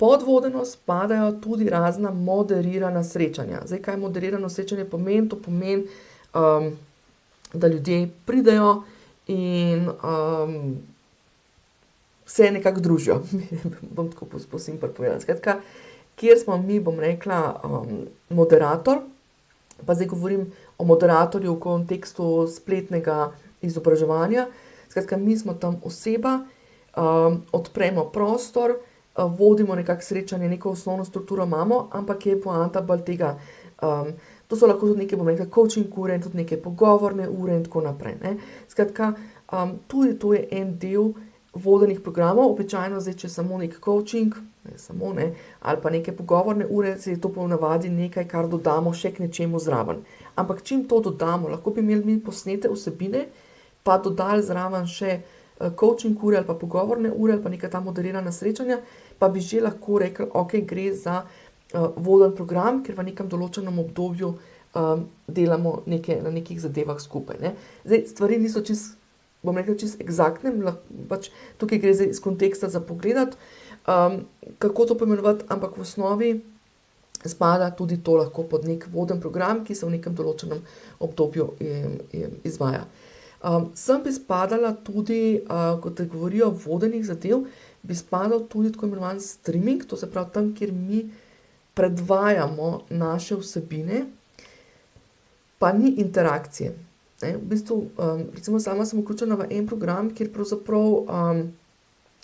Pod vodenost spadajo tudi razna moderirana srečanja. Zdaj, kaj moderirano srečanje pomeni? To pomeni, da ljudje pridejo in se nekako družijo. Bom tako po simpel povedala. Skratka, kjer smo mi, bom rekla, moderator, pa zdaj govorim o moderatorju v kontekstu spletnega izobraževanja. Skratka, mi smo tam oseba, odpremo prostor, vodimo nekako srečanje, neko osnovno strukturo imamo, ampak je poanta bolj tega. To so lahko tudi neke, bom rekla, coaching ure in tudi neke pogovorne ure in tako naprej, ne. Skratka, tudi to je en del vodenih programov. Običajno zdaj, če samo nek coaching, ne samo, ne, ali pa neke pogovorne ure, se je to po navadi nekaj, kar dodamo še k nečemu zraven. Ampak čim to dodamo, lahko bi imeli mi posnete vsebine, pa dodali zraven še coaching ure ali pa pogovorne ure ali pa neka ta moderirana srečanja, pa bi že lahko rekli, ok, gre za voden program, ker v nekem določenem obdobju delamo na nekih zadevah skupaj, ne. Zdaj, stvari niso čisto, bom rekla, čisto eksaktne, pač tukaj gre zdaj iz konteksta za pogledati, kako to poimenovati, ampak v osnovi spada tudi to lahko pod nek voden program, ki se v nekem določenem obdobju izvaja. Sem bi spadala tudi, kot govorijo o vodenih zadev, bi spadal tudi tako imenovan streaming, to se pravi tam, kjer mi predvajamo naše vsebine, pa ni interakcije. Ne, v bistvu, recimo sama sem vključena v en program, kjer pravzaprav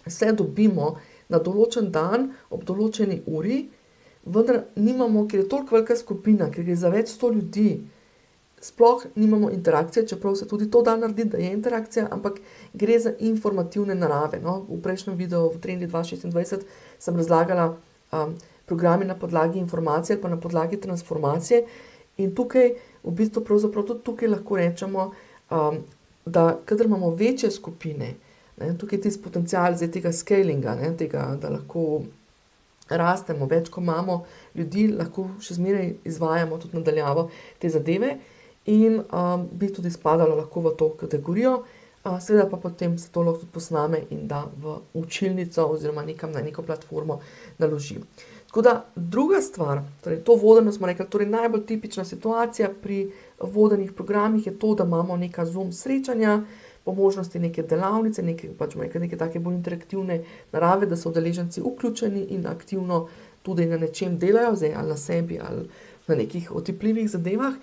se dobimo na določen dan ob določeni uri, vendar nimamo, ker je toliko velika skupina, ker gre za več 100 ljudi, sploh nimamo interakcije, čeprav se tudi to da narediti, da je interakcija, ampak gre za informativne narave, no. V prejšnjem videu, v Trendi 2026, sem razlagala programe na podlagi informacije ali pa na podlagi transformacije in tukaj v bistvu pravzaprav tudi tukaj lahko rečemo, da kadar imamo večje skupine, ne, tukaj je tisti potencial zdaj tega scalinga, ne, tega, da lahko rastemo, več ko imamo ljudi, lahko še zmeraj izvajamo tudi nadaljavo te zadeve in bi tudi spadalo lahko v to kategorijo, seveda pa potem se to lahko tudi posname in da v učilnico oziroma nekam na neko platformo naloži. Tako da druga stvar, torej to vodeno smo rekli, torej najbolj tipična situacija pri vodenih programih je to, da imamo neka Zoom srečanja, po možnosti neke delavnice, neke take bolj interaktivne narave, da so udeleženci vključeni in aktivno tudi na nečem delajo, zdaj ali na sebi ali na nekih otipljivih zadevah.